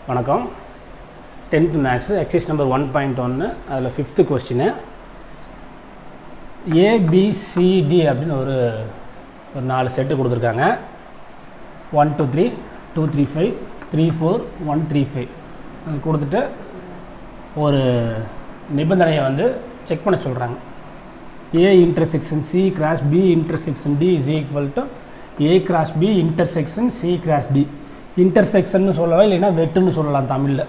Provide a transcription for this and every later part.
வணக்கம். 10th maths exercise number 1.1 அதில் 5th question ABCD அப்படின்னு ஒரு 4 செட்டு கொடுத்துருக்காங்க. 1 2 3 2 3 5 3 4 1 3 5 அது கொடுத்துட்டு ஒரு நிபந்தனையை வந்து செக் பண்ண சொல்கிறாங்க. A intersection C cross B intersection D is equal to A cross B intersection C cross D. இன்டர்செக்ஷன்னு சொல்லலாம், இல்லைன்னா வெட்டுன்னு சொல்லலாம் தமிழில்.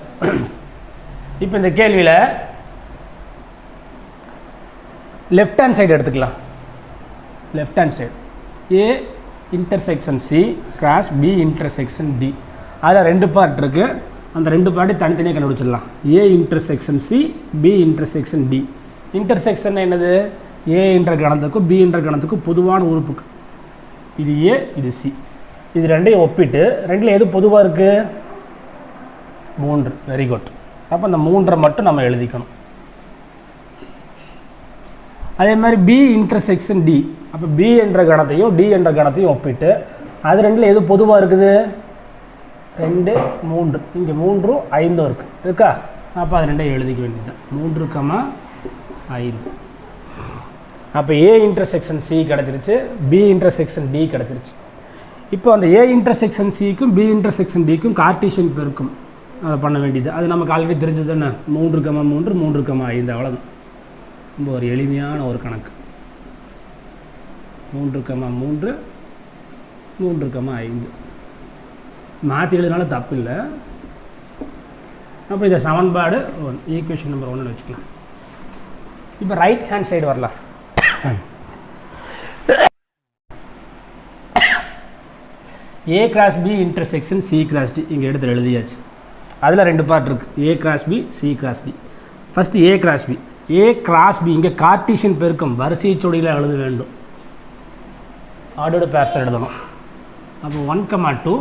இப்போ இந்த கேள்வியில் லெஃப்ட் ஹேண்ட் சைடு எடுத்துக்கலாம். Left hand side A intersection C cross B intersection D. அதில் 2 பார்ட் இருக்குது. அந்த 2 பார்ட்டையும் தனித்தனியாக கண்டுபிடிச்சிடலாம். A intersection C B intersection D. Intersection என்னது? ஏ என்ற கணத்துக்கும் பி என்ற கணத்துக்கும் பொதுவான உறுப்புக்கு. இது ஏ, இது சி. இது ரெண்டையும் ஒப்பிட்டு ரெண்டில் எது பொதுவாக இருக்குது? 3. Very good. அப்போ அந்த 3 மட்டும் நம்ம எழுதிக்கணும். அதே மாதிரி பி இன்டர்செக்ஷன் டி. அப்போ பி என்ற கணத்தையும் டி என்ற கணத்தையும் ஒப்பிட்டு அது ரெண்டில் எது பொதுவாக இருக்குது? 2 3. இங்கே 3 5 இருக்கா? அப்போ அது ரெண்டையும் எழுதிக்க வேண்டியது 3, 5. அப்போ ஏ இன்டர்செக்ஷன் சி கிடச்சிருச்சு, பி இன்டர்செக்ஷன் டி கிடச்சிருச்சு. இப்போ அந்த ஏ இன்டர்செக்ஷன் சிக்கும் பி இன்டர்செக்ஷன் டிக்கும் கார்ட்டீசியன் பெருக்கம் அதை பண்ண வேண்டியது. அது நமக்கு ஆல்ரெடி தெரிஞ்சது தானே. 3, 3 3, 5 அவ்வளோதான். ரொம்ப ஒரு எளிமையான ஒரு கணக்கு. 3, 3 3, 5 மாற்றி எழுதினால தப்பு இல்லை. அப்போ இதை சமன்பாடு 1 ஈக்குவேஷன் நம்பர் 1 வச்சுக்கலாம். இப்போ ரைட் ஹேண்ட் சைடு வரலாம். A cross B intersection C cross D இங்கே எடுத்து எழுதியாச்சு. அதில் 2 பார்ட் இருக்குது. A cross B C cross D. First A cross B. A cross B இங்கே கார்ட்டீசியன் பெருக்கம் வரிசை சொடியில் எழுத வேண்டும். ஆர்டர்டு பேர்ஸ் எழுதணும். அப்போ 1, 2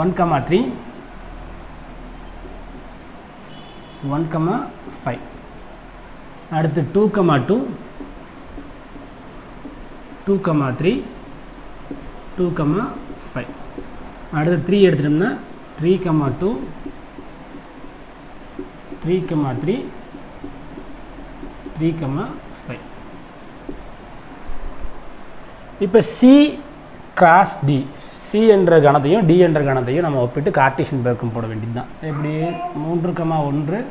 1, 3 1, 5. அடுத்து 2, 2 2, 3 2, 5. அடுத்து 3 எடுத்துட்டோம்னா 3, 2 3, 3 3, 5. இப்போ சி கிராஸ் டி. சி என்ற கணத்தையும் டி என்ற கணத்தையும் நம்ம ஒப்பிட்டு கார்ட்டீசியன் பெருக்கம் போட வேண்டியது தான். எப்படி? 3, 1 3,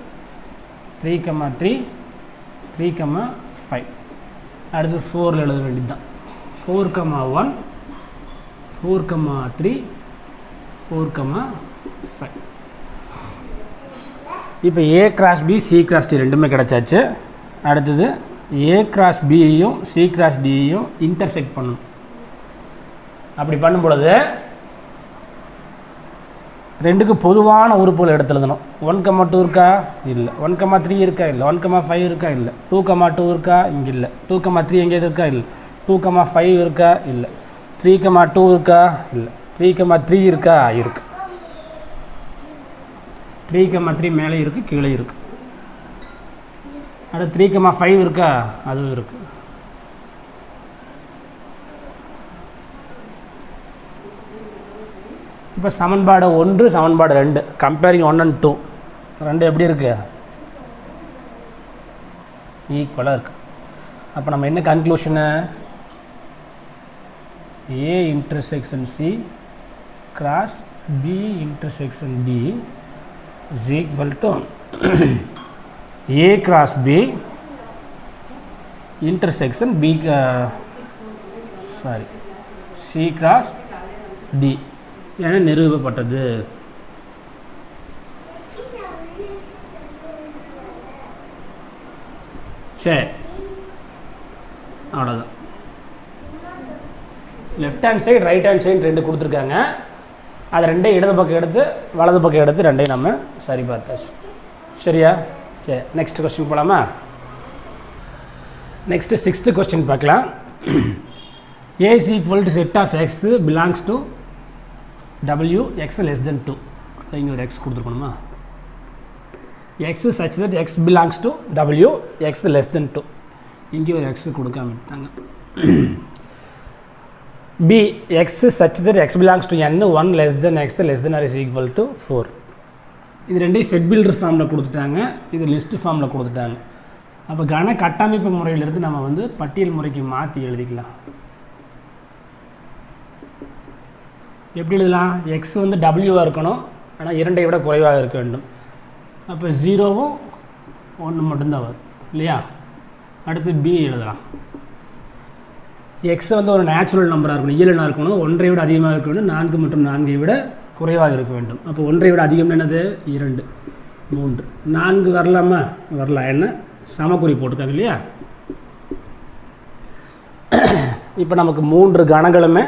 3 3, 5. அடுத்து 4 எழுத வேண்டியது தான். 4, 1 4, 3 4, 5. இப்போ A cross B C cross D ரெண்டுமே கிடச்சாச்சு. அடுத்தது ஏ கிராஸ் பியையும் சி கிராஸ் டியையும் இன்டர்செக்ட் பண்ணணும். அப்படி பண்ணும் பொழுது 2க்கு பொதுவான உறுப்புகள் எடுத்து எழுதணும். 1, 2 இருக்கா? இல்லை. 1, 3 இருக்கா? இல்லை. 1, 5 இருக்கா? இல்லை. 2, 2 இருக்கா? இங்கே இல்லை. 2, 3 எங்கேயாது இருக்கா? இல்லை. 2, 5 இருக்கா? இல்லை. 3, 2 இருக்கா? இல்லை. 3, 3 இருக்கா? இருக்கு. 3, 3 மேலே இருக்குது, கீழே இருக்குது. அடுத்து 3, 5 இருக்கா? அதுவும் இருக்குது. இப்போ சமன்பாடு 1 சமன்பாடு 2 கம்பேரிங் 1 and 2 2 எப்படி இருக்குது? ஈக்குவலாக இருக்குது. அப்போ நம்ம என்ன conclusion? A intersection C cross B intersection D is equal to A cross B intersection B C cross D என நிரூபப்பட்டது. சரி, அவ்வளோதான். Left hand side right hand side 2 கொடுத்துருக்காங்க. அது 2 இடது பக்கம் எடுத்து வலது பக்கம் எடுத்து 2 நம்ம சரி பார்த்தாச்சு. சரியா? சரி, நெக்ஸ்ட் கொஸ்டின் போகலாமா? நெக்ஸ்ட்டு 6th கொஸ்டின் பார்க்கலாம். A is equal to set of x belongs to W x less than 2. இங்கே ஒரு x கொடுத்துருக்கணுமா? x such that x belongs to W x less than 2. இங்கே ஒரு x கொடுக்காம விட்டாங்க. B X such that X belongs to n 1 less than x less than or is equal to 4. இது ரெண்டையும் set builder ஃபார்மில் கொடுத்துட்டாங்க, இது list ஃபார்மில் கொடுத்துட்டாங்க. அப்போ கன கட்டமைப்பு முறையிலிருந்து நம்ம வந்து பட்டியல் முறைக்கு மாற்றி எழுதிக்கலாம். எப்படி எழுதலாம்? எக்ஸ் வந்து டபிள்யூவாக இருக்கணும், ஆனால் 2ஐ விட குறைவாக இருக்க வேண்டும். அப்போ 0வும் 1 மட்டும்தான் வரும் இல்லையா? அடுத்து பி எழுதலாம். எக்ஸ் வந்து ஒரு நேச்சுரல் நம்பராக இருக்கணும், இயல்புனா இருக்கணும், 1ஐ விட அதிகமாக இருக்க வேண்டும், 4 மற்றும் 4ஐ விட குறைவாக இருக்க வேண்டும். அப்போ 1ஐ விட அதிகம் என்னது? 2, 3, 4 வரலாமா? வரலாம். என்ன சமக்குறி போட்டுருக்காங்க இல்லையா? இப்போ நமக்கு 3 கணங்களுமே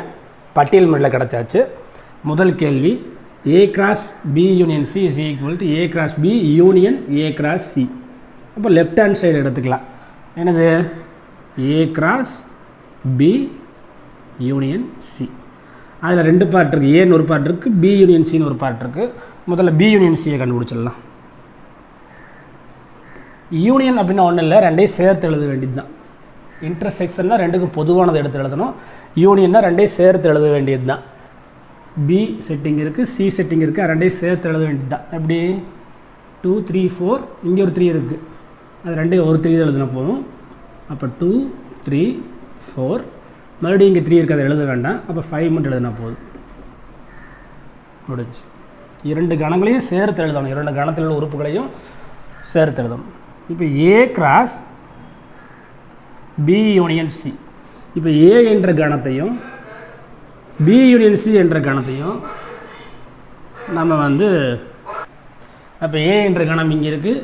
பட்டியல் முறையில் கிடச்சாச்சு. முதல் கேள்வி, A cross B union C is equal to A cross B union A cross C. அப்போ லெஃப்ட் ஹேண்ட் சைடு எடுத்துக்கலாம். என்னது? A cross B union C. அதில் 2 பார்ட் இருக்குது, ஏன்னு ஒரு பார்ட் இருக்குது, B union Cன்னு ஒரு பார்ட் இருக்குது. முதல்ல B union Cயை கண்டுபிடிச்சிடலாம். யூனியன் அப்படின்னா ஒன்றும் இல்லை, ரெண்டையும் சேர்த்து எழுத வேண்டியது தான். இன்டர்செக்ஷன்னா ரெண்டுக்கும் பொதுவானதை எடுத்து எழுதணும். யூனியன்னா ரெண்டையும் சேர்த்து எழுத வேண்டியது தான். பி செட்டிங் இருக்குது, சி செட்டிங் இருக்குது, ரெண்டையும் சேர்த்து எழுத வேண்டியது தான். எப்படி? 2 3 4, இங்கே ஒரு 3 இருக்குது, அது ரெண்டையும் ஒரு 3 எழுதினா போதும். அப்போ 2 3 4, மறுபடியும் இங்கே 3 இருக்குது, அதை எழுத வேண்டாம். அப்போ 5 மட்டும் எழுதினா போதும், முடிச்சு. 2 கணங்களையும் சேர்த்து எழுதணும், 2 கணத்தில் உள்ள உறுப்புகளையும் சேர்த்து எழுதணும். இப்போ A cross B union C. இப்போ ஏ என்ற கணத்தையும் பி யூனியன் சி என்ற கணத்தையும் நம்ம வந்து, அப்போ ஏ என்ற கணம் இங்கே இருக்குது,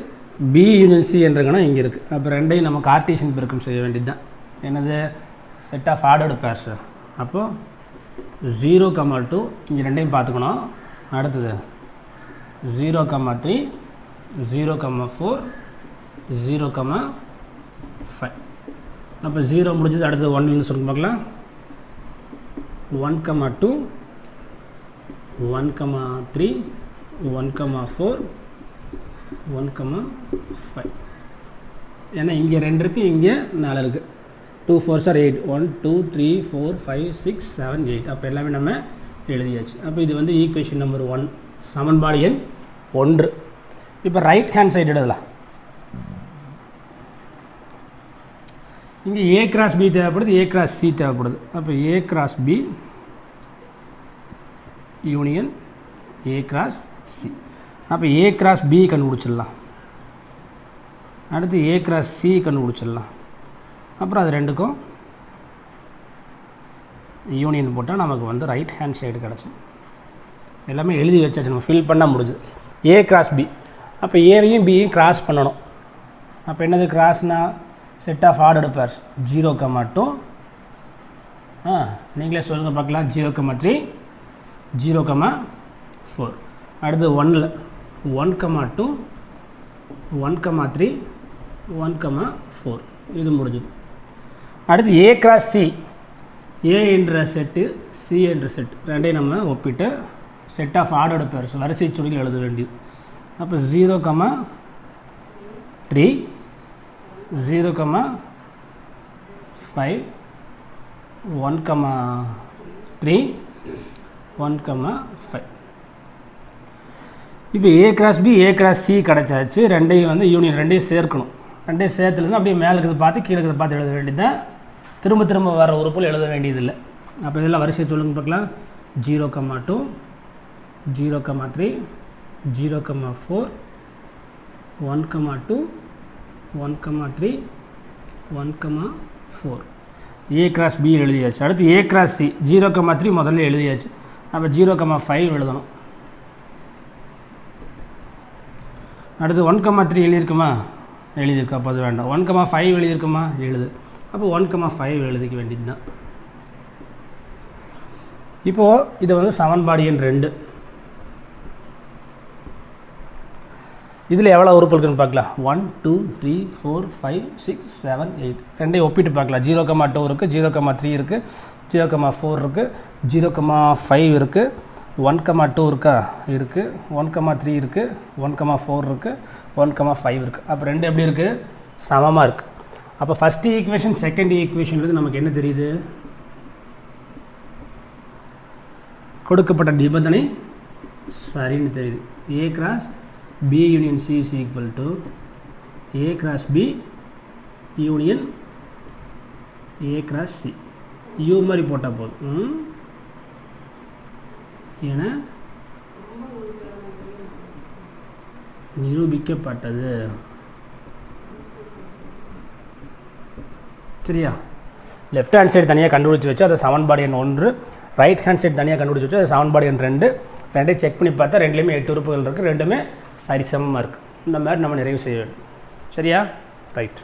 பி யூனியன் சி என்ற கணம் இங்கே இருக்குது. அப்போ ரெண்டையும் நம்ம கார்ட்டீசியன் பெருக்கம் செய்ய வேண்டியது தான். என்னது? Set of ordered pairs. அப்போது 0, 2 இங்கே ரெண்டையும் பார்த்துக்கணும். அடுத்தது 0, 3, 0, 4, 0, 5. அப்போ 0 முடிஞ்சது. அடுத்தது 1 சொல்லுங்க பார்க்கலாம். 1, 2, 1, 3, 1, 4, 1, 5. ஏன்னா இங்கே 2 இருக்குது, இங்கே 4 இருக்குது. 2 4s are 8. 1 2 3 4 5 6 7 8. அப்போ எல்லாமே நம்ம எழுதியாச்சு. அப்போ இது வந்து ஈக்குவேஷன் நம்பர் 1, சமன்பாடு எண் 1. இப்போ ரைட் ஹேண்ட் சைடு எழுதலாம். இங்கே ஏ கிராஸ் பி தேவைப்படுது, ஏ கிராஸ் சி தேவைப்படுது. அப்போ A cross B union A cross C. அப்போ ஏ கிராஸ் பி கண்டுபிடிச்சிடலாம். அடுத்து ஏ கிராஸ் சி கண்டுபிடிச்சிடலாம். அப்புறம் அது ரெண்டுக்கும் யூனியன் போட்டால் நமக்கு வந்து ரைட் ஹேண்ட் சைடு கிடச்சிடும். எல்லாமே எழுதி வச்சாச்சு, நம்ம ஃபில் பண்ணால் முடிஞ்சுது. A cross B. அப்போ ஏவையும் பியையும் கிராஸ் பண்ணணும். அப்போ என்னது கிராஸ்னால் செட் ஆஃப் ஆர்டர்டு பேர்ஸ் 0, 2. நீங்களே சொல்லுங்கள் பார்க்கலாம். 0, 3, 0, 4. அடுத்து 1ல் 1, 2, 1, 3, 1, 4. இது முடிஞ்சுது. அடுத்து ஏ கிராஸ் சி. ஏ என்ற செட்டு, சி என்ற செட் ரெண்டையும் நம்ம ஒப்பிட்டு செட் ஆஃப் ஆர்டர்டு பேர்ஸ் வரிசை சுருக்கில் எழுத வேண்டியது. அப்போ 0, 3, 0, 5, 1, 3, 1, 5. இப்போ A cross B A cross C கிடச்சாச்சு. ரெண்டையும் வந்து யூனியன் ரெண்டையும் சேர்க்கணும். ரெண்டையும் சேர்த்துலேருந்து அப்படியே மேலே இருக்கிறது பார்த்து கீழே இருக்கிறத பார்த்து எழுத வேண்டியதுதான். திரும்ப திரும்ப வர உறுப்புகள் எழுத வேண்டியதில்லை. அப்போ இதெல்லாம் வரிசையை சொல்லுங்க பார்க்கலாம். 0, 2, 0, 3, 0, 4, 1, 2, 1, 3, 1, 4. ஏ கிராஸ் பி எழுதியாச்சு. அடுத்து ஏ கிராஸ் சி. 0, 3 முதல்ல எழுதியாச்சு. அப்போ 0, 5 எழுதணும். அடுத்து 1, 3 எழுதியிருக்குமா? எழுதியிருக்கா? அப்போ அது வேண்டாம். 1, 5 எழுதியிருக்குமா? எழுது. அப்போ 1, 5 எழுதிக்க வேண்டியது தான். இப்போது இதை வந்து சமன்பாடு எண் 2. இதில் எவ்வளோ உறுப்பு இருக்குன்னு பார்க்கலாம். 1 2 3 4 5 6 7 8. ரெண்டையும் ஒப்பிட்டு பார்க்கலாம். 0, 2 இருக்குது, 0, 3 இருக்குது, 0, 4 இருக்குது, 0, 5 இருக்குது, 1, 2 இருக்கா? இருக்குது. 1, 3 இருக்குது, 1, 4 இருக்குது, 1, 5 இருக்குது. அப்போ ரெண்டு எப்படி இருக்குது? சமமாக இருக்குது. அப்போ ஃபஸ்ட்டு ஈக்குவேஷன் செகண்ட் ஈக்குவேஷன்றது நமக்கு என்ன தெரியுது? கொடுக்கப்பட்ட நிபந்தனை சரின்னு தெரியுது. A cross B union C is equal to A cross B union A cross C. U மாதிரி போட்டால் போதும் என நிரூபிக்கப்பட்டது. சரியா? லெஃப்ட் ஹேண்ட் சைடு தனியாக கண்டுபிடிச்சி வச்சு அது சமன்பாடு எண் 1, ரைட் ஹேண்ட் சைடு தனியாக கண்டுபிடிச்சி வச்சு அது சமன்பாடு எண் 2. ரெண்டையும் செக் பண்ணி பார்த்தா ரெண்டுலேயுமே 8 உறுப்புகள் இருக்குது, ரெண்டுமே சரிசமமாக இருக்குது. இந்த மாதிரி நம்ம நிறைவு செய்ய வேண்டும். சரியா? ரைட்.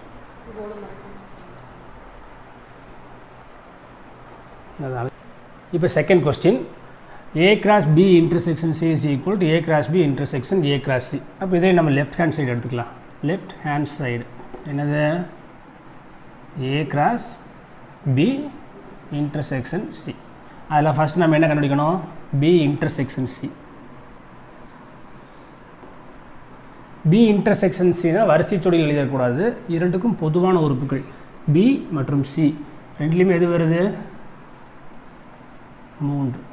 இப்போ second question, A cross B intersection C is equal to A cross B intersection A cross C. அப்போ இதே நம்ம லெஃப்ட் ஹேண்ட் சைடு எடுத்துக்கலாம். லெஃப்ட் ஹேண்ட் சைடு என்னது? A cross B intersection C. அதில் ஃபஸ்ட் நம்ம என்ன கண்டுபிடிக்கணும்? B intersection C. B intersection C னா வரிசை ஜோடியில் எழுதக்கூடாது, இரண்டுக்கும் பொதுவான உறுப்புகள் B மற்றும் C ரெண்டுலேயுமே எது வருது? 3.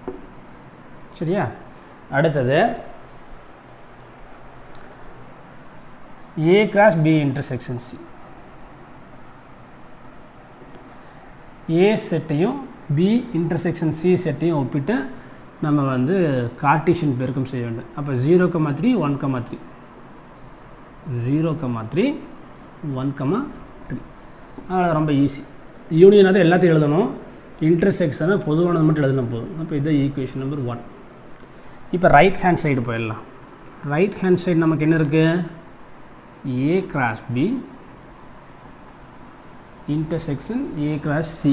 சரியா? அடுத்தது A cross B intersection C. A செட்டையும் B intersection C செட்டையும் ஒப்பிட்டு நம்ம வந்து கார்ட்டீசியன் பெருக்கம் செய்ய வேண்டும். அப்போ 0,3 1,3 0,3 1,3. அதனால் ரொம்ப ஈஸி. யூனியனாக தான் எல்லாத்தையும் எழுதணும், இன்டர்செக்ஷனை பொதுவானது மட்டும் எழுதினா போதும். அப்போ இதுதான் ஈக்குவேஷன் நம்பர் 1. இப்போ ரைட் ஹேண்ட் சைடு போயிடலாம். ரைட் ஹேண்ட் சைடு நமக்கு என்ன இருக்குது? A cross B intersection A cross C.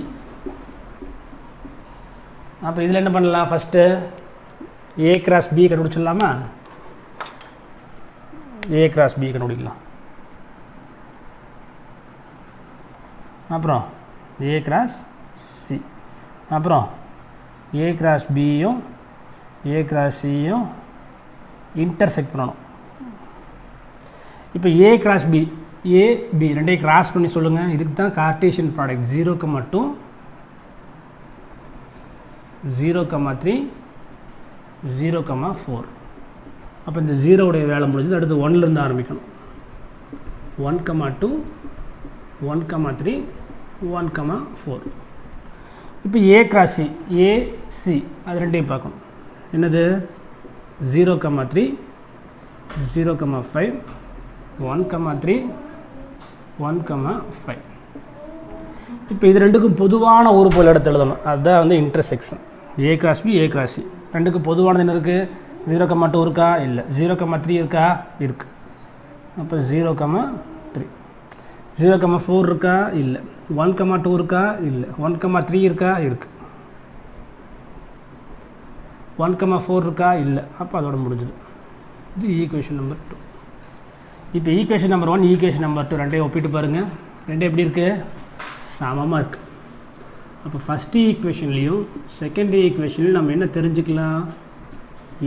அப்போ இதில் என்ன பண்ணலாம்? First A cross B கண்டுபிடிச்சிடலாமா? A cross B கண்டுபிடிக்கலாம். அப்புறம் A cross C. அப்புறம் A cross Bயும் A cross Cயும் இன்டர்செக்ட் பண்ணணும். இப்போ A cross B A B ரெண்டையும் கிராஸ் பண்ணி சொல்லுங்கள். இதுக்கு தான் கார்ட்டீசியன் ப்ராடக்ட் 0,2 0,3 0,4. அப்போ இந்த 0உடைய வேலை முடிஞ்சது. அடுத்து 1லேருந்து ஆரம்பிக்கணும். 1,2 1,3 1,4. இப்போ A cross C A C அது ரெண்டையும் பார்க்கணும். என்னது? 0,3 0,5 1,3 1,5. இப்போ இது ரெண்டுக்கும் பொதுவான உறுப்புகள் எடுத்து எழுதணும். அதுதான் வந்து intersection. A cross B A cross C ரெண்டுக்கும் பொதுவானது என்ன இருக்குது? 0,2 இருக்கா? இல்லை. 0,3 இருக்கா? இருக்குது. அப்போ 0,3. 0,4 இருக்கா? இல்லை. 1,2 இருக்கா? இல்லை. 1,3 இருக்கா? இருக்குது. 1,4 இருக்கா? இல்லை. அப்போ அதோட முடிஞ்சுது. இது ஈக்குவேஷன் நம்பர் 2. இப்போ ஈக்குவேஷன் நம்பர் 1 ஈக்குவேஷன் நம்பர் 2 ரெண்டையும் ஒப்பிட்டு பாருங்கள். ரெண்டும் எப்படி இருக்குது? சமமாக இருக்குது. அப்போ ஃபஸ்ட்டு ஈக்குவேஷன்லேயும் செகண்ட் ஈக்குவேஷன்லையும் நம்ம என்ன தெரிஞ்சுக்கலாம்?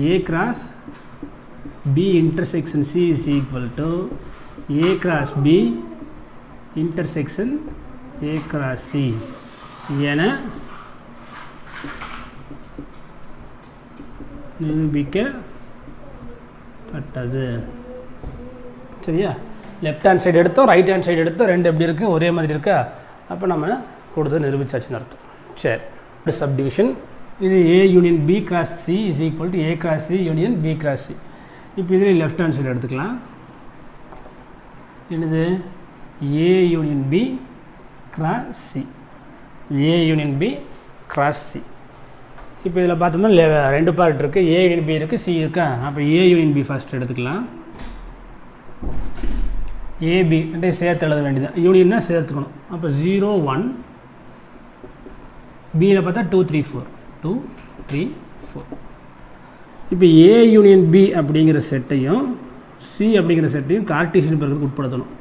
A cross B intersection C is equal to A cross B intersection A cross C என நிரூபிக்கப்பட்டது. சரியா? லெஃப்ட் ஹேண்ட் சைடு எடுத்தோம், ரைட் ஹேண்ட் சைடு எடுத்தோம், ரெண்டு எப்படி இருக்குது? ஒரே மாதிரி இருக்கா? அப்போ நம்ம கொடுத்து நிரூபிச்சாச்சுன்னு அர்த்தம். சரி, சப்டிவிஷன். இது A union B cross C is equal to A cross C union B cross C. இப்போ இதில் லெஃப்ட் ஹேண்ட் சைடு எடுத்துக்கலாம். என்னது? A union B cross C A union B cross C. இப்போ இதில் பார்த்தோம்னா ரெண்டு பார்ட் இருக்குது. A யூனியன் B இருக்குது, C இருக்கா? அப்போ A யூனியன் B ஃபஸ்ட் எடுத்துக்கலாம். AB ரெண்டையும் சேர்த்து எழுத வேண்டியது. யூனியன்னா சேர்த்துக்கணும். அப்போ 0 1 Bயில் பார்த்தா 2 3 4 2 3 4. இப்போ A யூனியன் B அப்படிங்கிற செட்டையும் C அப்படிங்கிற செட்டையும் கார்ட்டீசியன் பெருக்கத்துக்கு உட்படுத்தணும்.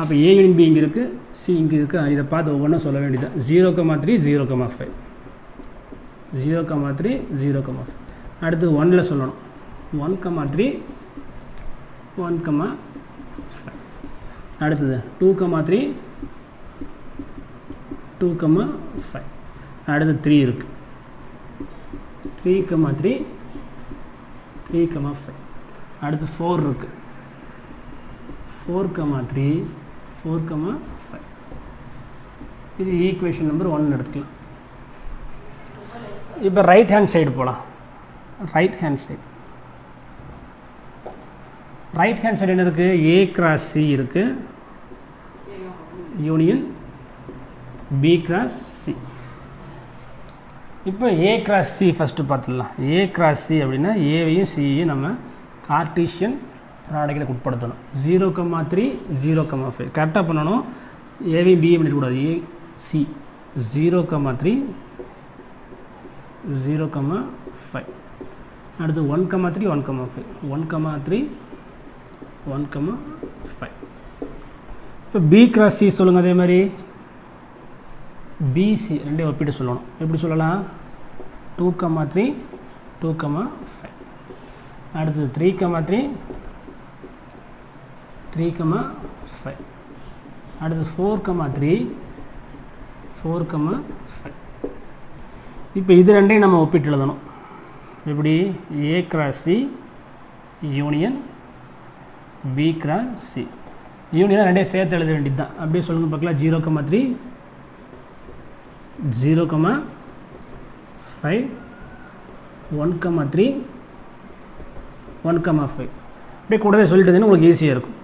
அப்போ A யூனியன் B இங்கே இருக்குது, C இங்கே இருக்குது. இதை பார்த்து ஒவ்வொன்றும் சொல்ல வேண்டியது. 0,3 0,5 0,3 0,5. அடுத்து 1ல் சொல்லணும். 1,3 1,5. அடுத்தது 2,3 2,5. அடுத்து 3 இருக்குது. 3, 3, 5. அடுத்து 4 இருக்கு. 4, 3, 4, 5. இது ஈக்குவேஷன் நம்பர் 1 எடுத்துக்கலாம். இப்போ ரைட் ஹேண்ட் சைடு போகலாம். ரைட் ஹேண்ட் சைடு என்ன இருக்குது? A cross C இருக்குது, யூனியன் B cross C. இப்போ A cross C ஃபஸ்ட்டு பார்த்துடலாம். A cross C அப்படின்னா ஏவையும் சியையும் நம்ம கார்டீஷியன் ப்ராடக்டில் உட்படுத்தணும். 0, 3, 0, 5 கரெக்டாக பண்ணணும். ஏவையும் பிஏ பண்ணிடக்கூடாது. A C 0, 3, 0, 5. அடுத்து 1, 3, 1, 5. 1, 3, 1, 5. இப்போ பி கிராஸ் சி சொல்லுங்கள். அதே மாதிரி பிசி ரெண்டே ஒப்பிட்டு சொல்லணும். எப்படி சொல்லலாம்? 2, 3, 2, 5. அடுத்தது 3, 3, 3, 5. அடுத்து 4, 3, 4, 5. இப்போ இது ரெண்டையும் நம்ம ஒப்பிட்டு எழுதணும். எப்படி? A cross C union B cross C. Union ரெண்டையும் சேர்த்து எழுத வேண்டியது தான். அப்படியே சொல்லுங்கள் பார்க்கலாம். 0, 3, 0, 5, 1, 3, 1, 5. அப்படியே கூடவே சொல்லிட்டு உங்களுக்கு ஈஸியாக இருக்கும்.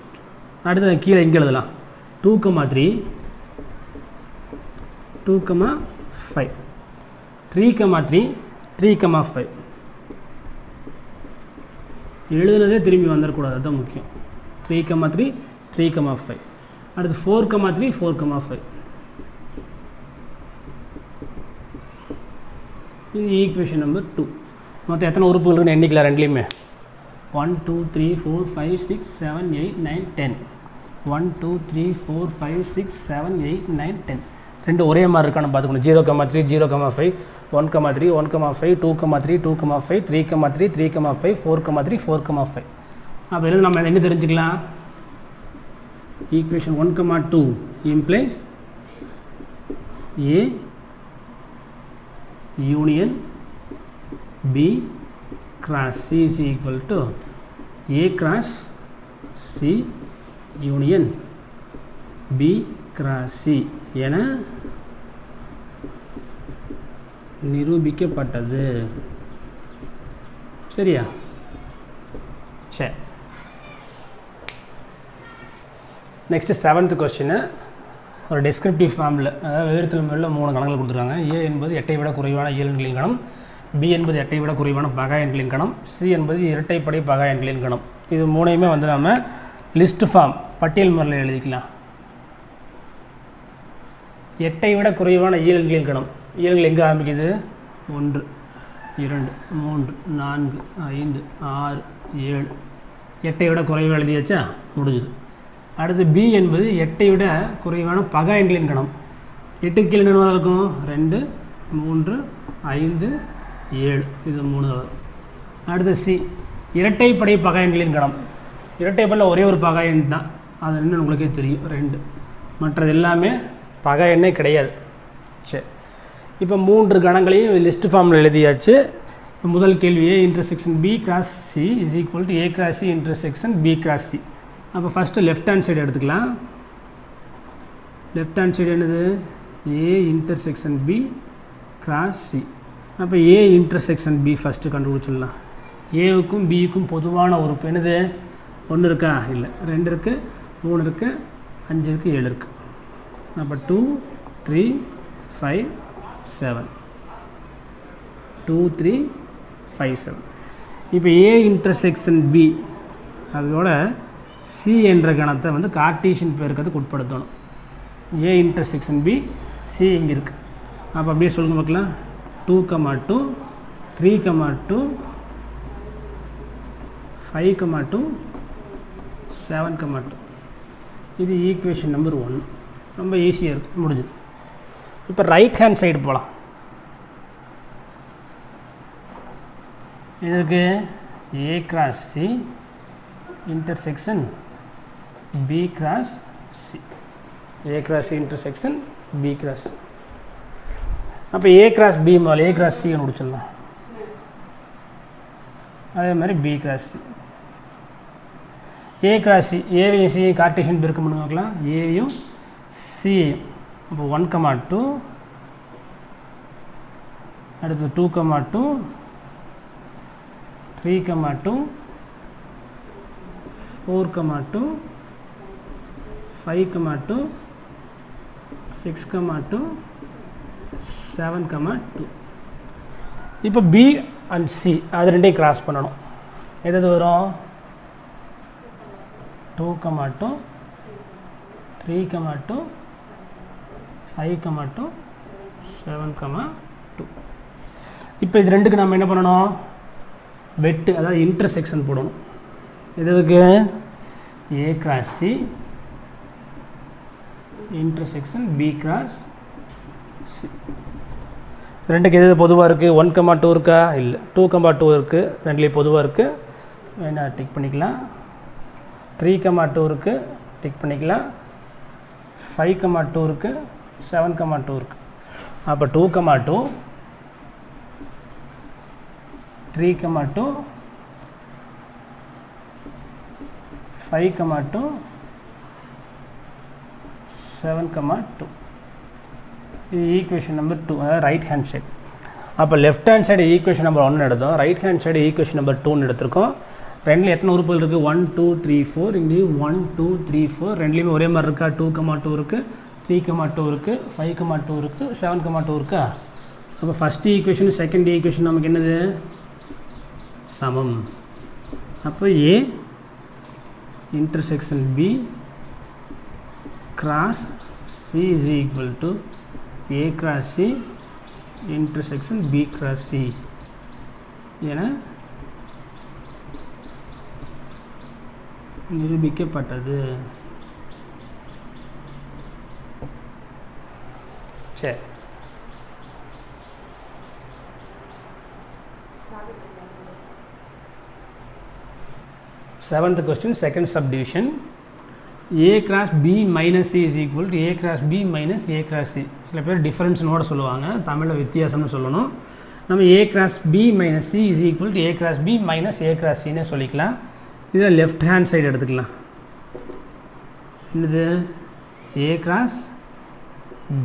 அடுத்து கீழே எங்கே எழுதலாம்? 2, 3, 2, 5. 3, 3, 3, 5. எழுதுனதே திரும்பி வந்துடக்கூடாது, அதுதான் முக்கியம். 3, 3, 3, 5. அடுத்து 4, 3, 4, 5. இது ஈக்குவேஷன் நம்பர் 2. மொத்தம் எத்தனை உறுப்புகள் இருக்குன்னு எண்ணிக்கலாம் ரெண்டுலேயுமே. 1, 2, 3, 4, 5, 6, 7, 8, 9, 10. 1, 2, 3, 4, 5, 6, 7, 8, 9, 10. ரெண்டு ஒரே மாதிரி இருக்கான்னு பார்த்துக்கணும். 0, 3, 0, 5, 1, 3, 1, 5, 2, 3, 2, 5, 3, 3, 3, 5, 4, 3, 4, 5. அப்போ இதில் நம்ம என்ன தெரிஞ்சுக்கலாம்? Equation 1, 2 implies A union B cross C is equal to A cross C union B cross C என நிரூபிக்கப்பட்டது. சரியா? சரி. Next 7th question. ஒரு டெஸ்கிரிப்டிவ் ஃபார்மில், அதாவது வேறுத்தல் முறையில் 3 கணக்குகள் கொடுத்துருக்காங்க. ஏ என்பது 8ஐ விட குறைவான இயல்களின் கணம், பி என்பது 8ஐ விட குறைவான பகா எண்களின் கணம், சி என்பது இரட்டைப்படை பகா எண்களின் கணம். இது மூணையுமே வந்து நம்ம லிஸ்ட் ஃபார்ம் பட்டியல் முறையில் எழுதிக்கலாம். 8ஐ விட குறைவான இயல்களின் கணம். இயல்கள் எங்கே ஆரம்பிக்குது? 1, 2, 3, 4, 5, 6, 7. 8ஐ விட குறைவாக எழுதியாச்சா? முடிஞ்சுது. அடுத்து பி என்பது 8ஐ விட குறைவான பகா எண்களின் கணம். 8க்கு கீழே என்னவாக இருக்கும்? 2, 3, 5, 7. இது 3வது. அடுத்து சி இரட்டைப்படை பகா எண்களின் கணம். இரட்டைப்படையில் ஒரே ஒரு பகா எண் தான், அது என்ன உங்களுக்கே தெரியும், 2. மற்றது எல்லாமே பகா எண்ணே கிடையாது. சரி, இப்போ 3 கணங்களையும் லிஸ்ட் ஃபார்மில் எழுதியாச்சு. முதல் கேள்வி A intersection B cross C is equal to A cross C intersection B cross C. அப்போ ஃபஸ்ட்டு லெஃப்ட் ஹேண்ட் சைடு எடுத்துக்கலாம். லெஃப்ட் ஹேண்ட் சைடு என்னது? A intersection B cross C. அப்போ A இன்டர்செக்ஷன் B ஃபஸ்ட்டு கண்டுபிடிச்சிடலாம். ஏவுக்கும் பிக்கும் பொதுவான உறுப்பு என்னது? 1 இருக்கா? இல்லை. 2 இருக்குது, 3 இருக்குது, 5 இருக்குது, 7 இருக்குது. அப்போ 2, 3, 5, 7. 2, 3, 5, 7. இப்போ A இன்டர்செக்ஷன் B அதோட C என்ற கணத்தை வந்து கார்ட்டீசியன் பெருக்கத்துக்கு உட்படுத்தணும். A இன்டர்செக்ஷன் B, C இங்கே இருக்குது. அப்போ அப்படியே சொல்லுங்க பார்க்கலாம். 2, 2, 3, 2, 5, 2, 7, 2. இது ஈக்குவேஷன் நம்பர் 1. ரொம்ப ஈஸியாக இருக்குது, முடிஞ்சுது. இப்போ ரைட் ஹேண்ட் சைடு போகலாம். இதுக்கு A cross C intersection B cross C. A cross C intersection B cross C. அப்போ A கிராஸ் B முதல்ல A கிராஸ் C முடிச்சிடலாம். அதே மாதிரி B cross C. A cross C, ஏவையும் சியை கார்ட்டீசியன் பெருக்கம் பண்ணி பார்க்கலாம். ஏவையும் சியையும். அப்போ 1,2, அடுத்து 2,2, 3,2, 4,2, 5,2, 6,2, 7,2. இப்போ பி அண்ட் சி அது ரெண்டையும் கிராஸ் பண்ணணும். எது வரும்? 2,2, 3,2, 5,2, 7,2. இப்போ இது ரெண்டுக்கு நம்ம என்ன பண்ணணும்? வெட்டு, அதாவது இன்டர்செக்ஷன் போடணும். எதுக்கு? A cross C intersection B cross C. ரெண்டுக்கு எது பொதுவாக இருக்குது? 1,2 இருக்கா? இல்லை. 2,2 இருக்குது, ரெண்டுலேயும் பொதுவாக இருக்குது, வேணால் டிக் பண்ணிக்கலாம். 3,2 இருக்குது, டிக் பண்ணிக்கலாம். 5,2 இருக்குது, 7,2 இருக்குது. அப்போ 2,2, 3,2, 5,2, 7,2. இது ஈக்குவேஷன் நம்பர் 2, அதாவது ரைட் ஹேண்ட் சைடு. அப்போ left hand side equation number 1 எடுத்தோம், right hand side equation number 2 எடுத்திருக்கோம். ரெண்டில் எத்தனை உறுப்புகள் இருக்குது? 1 2 3 4. இங்கேயும் 1 2 3 4 ரெண்டுலேயுமே ஒரே மாதிரி இருக்கா? 2,2 இருக்குது, 3,2 இருக்குது, 5,2 இருக்குது, 7,2 இருக்கா? அப்போ ஃபஸ்ட்டு ஈக்குவேஷன் செகண்ட் ஈக்குவேஷன் நமக்கு என்னது? சமம். அப்போ A intersection B cross C is equal to A cross C intersection B cross C என நிரூபிக்கப்பட்டது. சரி, seventh question, second subdivision. A cross B minus C is equal to A cross B minus A cross C. சில பேர் difference நோட சொல்லுவாங்க, தமிழில் வித்தியாசம்னு சொல்லணும். நம்ம A cross B minus C is equal to A cross B minus A cross C ன்னு சொல்லிக்கலாம். இதில் left hand side எடுத்துக்கலாம். என்னது? A cross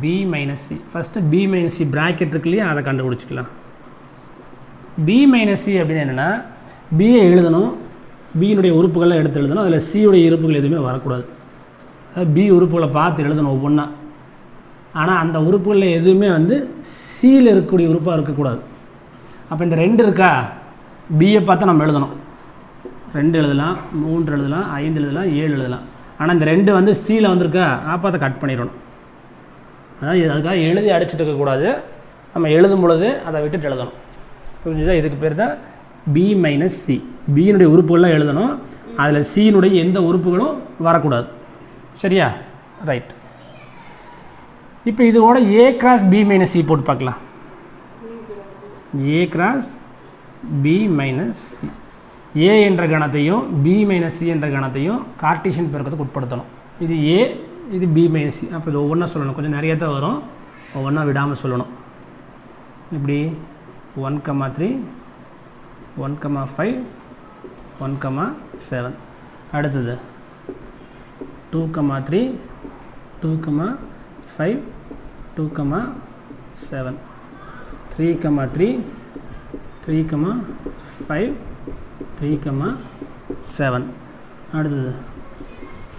B minus C. First B minus C bracket இருக்கு இல்லையா, அதை கண்டுபிடிச்சிக்கலாம். B minus C அப்படின்னு என்னென்னா, பியை எழுதணும், பியினுடைய உறுப்புகளை எடுத்து எழுதணும், அதில் சியுடைய உறுப்புகள் எதுவுமே வரக்கூடாது. அதாவது பி உறுப்புகளை பார்த்து எழுதணும் ஒவ்வொன்றா. ஆனால் அந்த உறுப்புகளில் எதுவுமே வந்து சியில் இருக்கக்கூடிய உறுப்பாக இருக்கக்கூடாது. அப்போ இந்த 2 இருக்கா, பியை பார்த்தா நம்ம எழுதணும். 2 எழுதலாம், 3 எழுதலாம், 5 எழுதலாம், 7 எழுதலாம். ஆனால் இந்த 2 வந்து சியில் வந்திருக்கா, அப்போ அதை கட் பண்ணிடணும். அதாவது அதுக்காக எழுதி அடிச்சுட்டு இருக்கக்கூடாது, நம்ம எழுதும் பொழுது அதை விட்டுட்டு எழுதணும். புரிஞ்சுதா? இதுக்கு பேர் தான் பி மைனஸ் சி. பியினுடைய உறுப்புகள்லாம் எழுதணும், அதில் சியினுடைய எந்த உறுப்புகளும் வரக்கூடாது. சரியா? ரைட். இப்போ இதோட A cross B minus C போட்டு பார்க்கலாம். A cross B minus C. A என்ற கணத்தையும் பி மைனஸ் சி என்ற கணத்தையும் கார்ட்டீசியன் பெருக்கத்துக்கு உட்படுத்தணும். இது ஏ, இது பி மைனஸ் சி. அப்போ இது ஒவ்வொன்றா சொல்லணும், கொஞ்சம் நிறைய தான் வரும், ஒவ்வொன்றா விடாமல் சொல்லணும். இப்படி 1,3, 1,5, 1,7. அடுத்தது 2,3, 2,5, 2,7. 3,3, 3,5, 3,7. அடுத்தது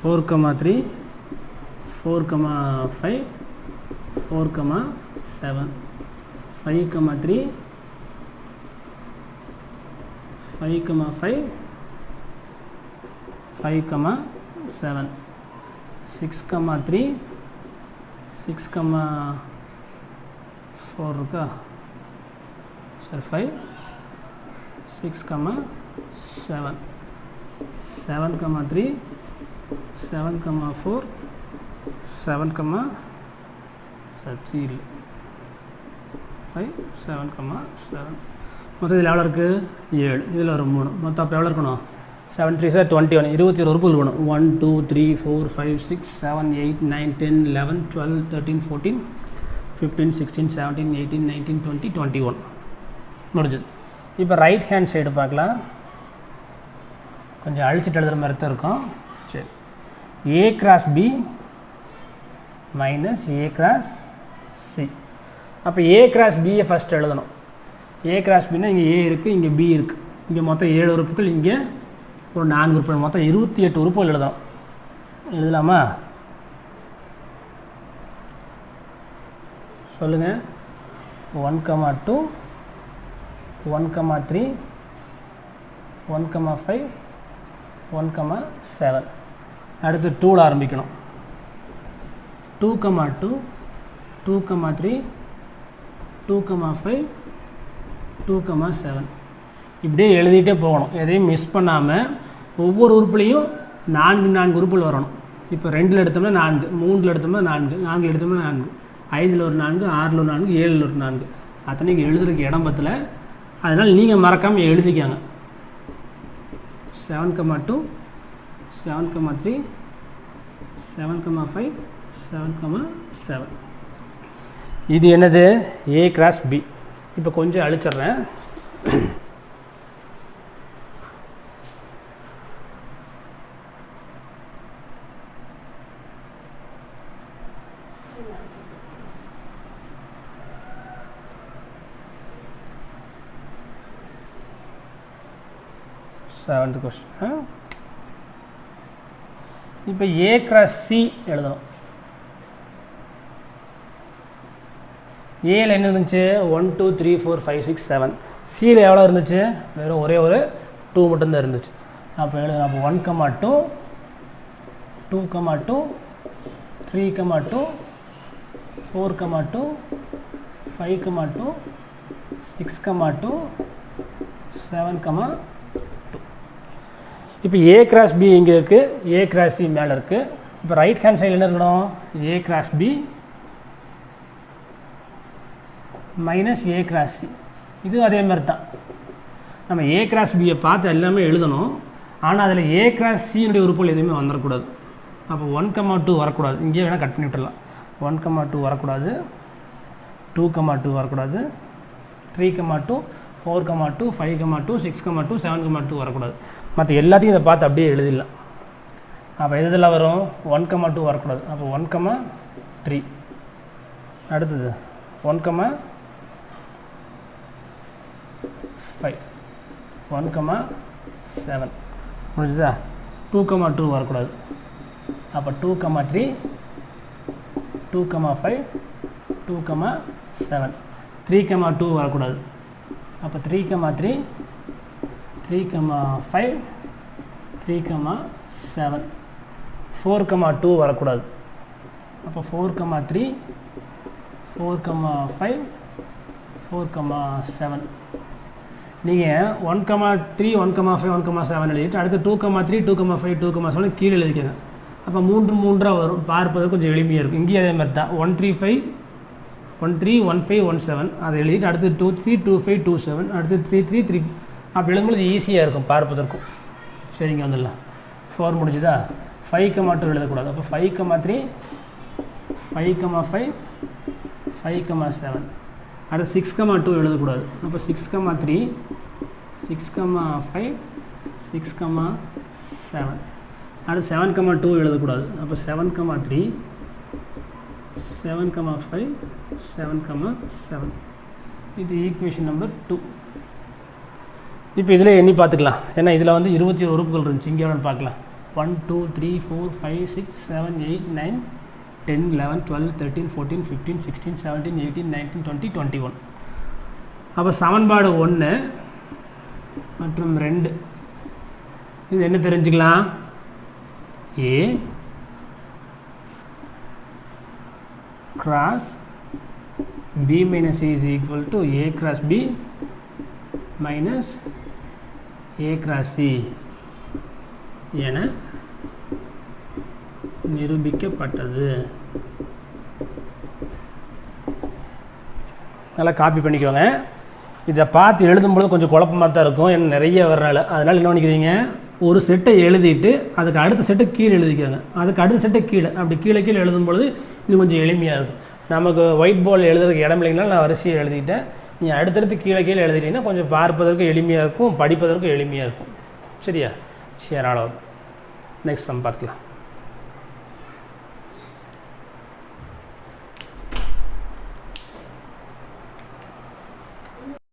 4,3, 4,5, 4,7. 5,3, 5,5, 5,7. 6,3, 6,4 இருக்கா? சரி, 5, 6,7. 7,3, 7,4, 7, சரி 3 இல்லை, 5, 7,7. மொத்தம் இதில் எவ்வளோ இருக்குது? 7. இதில் ஒரு 3. மொத்தம் அப்போ எவ்வளோ இருக்கணும்? 7 3 சார் 21. 21 உறுப்புகள் வேணும். 1 2 3 4 5 6 7 8 9 10 11 12 13 14 15 16 17 18 19 20 21 முடிஞ்சது. இப்போ ரைட் ஹேண்ட் சைடு பார்க்கலாம். கொஞ்சம் அழிச்சிட்டு எழுதுகிற மாதிரி தான் இருக்கும். சரி, A cross B minus A cross C. அப்போ A கிராஸ் Bயை ஃபஸ்ட் எழுதணும். A கிராஸ் Bனா இங்கே A இருக்குது, இங்கே B இருக்குது. இங்கே மொத்தம் 7 உறுப்புகள், இங்கே ஒரு 4 உறுப்புகள், மொத்தம் 28 உறுப்புகள் எழுதணும். எழுதலாமா? சொல்லுங்கள். 1,2 1,3 1,5 1,7. அடுத்து 2ல் ஆரம்பிக்கணும். 2,2 2,3 2,5 2,7. இப்படியே எழுதிட்டே போகணும். எதையும் மிஸ் பண்ணாமல் ஒவ்வொரு உறுப்புலையும் 4 உறுப்புகள் வரணும். இப்போ 2ல் எடுத்தோம்னா 4, 3ல் எடுத்தோம்னா 4, 4 எடுத்தோம்னா 4, 5ல் ஒரு 4, 6ல் ஒரு 4, 7ல் ஒரு 4. அத்தனைக்கு எழுதுறதுக்கு இடம் பத்தல. அதனால் நீங்கள் மறக்காமல் எழுதிக்காங்க. 7,2 7,3 7,5 7,7. இது என்னது? A cross B. இப்போ கொஞ்சம் அழிச்சிட்றேன். Seventh question. இப்போ A கிராஸ் C எழுதணும். ஏல என்ன இருந்துச்சு? 1 2 3 4 5 6 7. சியில் எவ்வளோ இருந்துச்சு? வெறும் ஒரே ஒரு 2 மட்டும்தான் இருந்துச்சு. அப்போ எழுதணும். அப்போ 1,2 2,2 3,2 4,2 5,2 6,2 7,2. இப்போ A கிராஸ் B இங்கே இருக்குது, A கிராஸ் C மேலே இருக்குது. இப்போ ரைட் ஹேண்ட் சைடில் என்ன இருக்கணும்? A cross B minus A cross C. இது அதே மாதிரி தான். நம்ம A கிராஸ் Bயை பார்த்து எல்லாமே எழுதணும். ஆனால் அதில் A கிராஸ் Cனுடைய உறுப்புகள் எதுவுமே வந்துடக்கூடாது. அப்போ 1,2 வரக்கூடாது. இங்கேயே வேணால் கட் பண்ணி விட்டுடலாம். 1,2 வரக்கூடாது, 2,2 வரக்கூடாது, 3,2 4,2 5,2 6,2 7,2 வரக்கூடாது. மற்ற எல்லாத்தையும் இதை பார்த்து அப்படியே எழுதிடலாம். அப்போ எதில் வரும்? 1,2 வரக்கூடாது. அப்போ 1,3. அடுத்தது 1,5 1,7 முடிஞ்சுதா? 2,2 வரக்கூடாது. அப்போ 2,3 2,5 2,7. 3,2 வரக்கூடாது. அப்போ 3,3 3,5 3,7. 4,2 வரக்கூடாது. அப்போ 4,3 4,5 4,7. நீங்கள் 1,3 1,5 1,7 எழுதிட்டு அடுத்து 2,3 2,5 2,7 கீழே எழுதிக்கங்க. அப்போ 3 3 வரும். பார்ப்பது கொஞ்சம் எளிமையாக இருக்கும். இங்கேயும் அதே மாதிரி தான். 1,3 5 1,3 15 17 அதை எழுதிட்டு அடுத்து 2,3 2,5 2,7 அடுத்து 3,3 3. அப்படி எழுதும்போது ஈஸியாக இருக்கும் பார்ப்பதற்கும். சரிங்க, வந்துடலாம். 4 முடிஞ்சுதா? 5,2 எழுதக்கூடாது. அப்போ 5,3 5,5 5,7. அடுத்து 6,2 எழுதக்கூடாது. அப்போ 6,3 6,5 6,7. அடுத்து 7,2 எழுதக்கூடாது. அப்போ 7,3 7,5 7,7. இது ஈக்குவேஷன் நம்பர் 2. இப்போ இதில் எண்ணி பார்த்துக்கலாம். ஏன்னா இதில் வந்து 21 உறுப்புகள் இருந்துச்சு. இங்கே எவ்வளோன்னு பார்க்கலாம். 1 2 3 4 5 6 7 8 9 10 11 12 13 14 15 16 17 18 19 20 21. அப்போ சமன்பாடு 1 மற்றும் 2 இது என்ன தெரிஞ்சுக்கலாம்? A cross B minus A is equal to A cross B minus A cross C என நிரூபிக்கப்பட்டது. நல்லா காப்பி பண்ணிக்கோங்க. இதை பார்த்து எழுதும்போது கொஞ்சம் குழப்பமாக தான் இருக்கும். ஏன்னா நிறைய வர்றனால. அதனால் என்ன பண்ணிக்கிறீங்க? ஒரு செட்டை எழுதிட்டு அதுக்கு அடுத்த செட்டை கீழே எழுதிக்கோங்க. அதுக்கு அடுத்த செட்டை கீழே அப்படி கீழே கீழே எழுதும்பொழுது இன்னும் கொஞ்சம் எளிமையாக இருக்கும். நமக்கு ஒயிட் போர்டில் எழுதுறதுக்கு இடம் இல்லைங்கனால நான் வரிசையை எழுதிட்டேன். நீங்கள் அடுத்தடுத்து கீழே கீழே எழுதிட்டீங்கன்னா கொஞ்சம் பார்ப்பதற்கு எளிமையாக இருக்கும், படிப்பதற்கு எளிமையாக இருக்கும். சரியா? சரி அளவு நெக்ஸ்ட் நம்ம பார்க்கலாம்.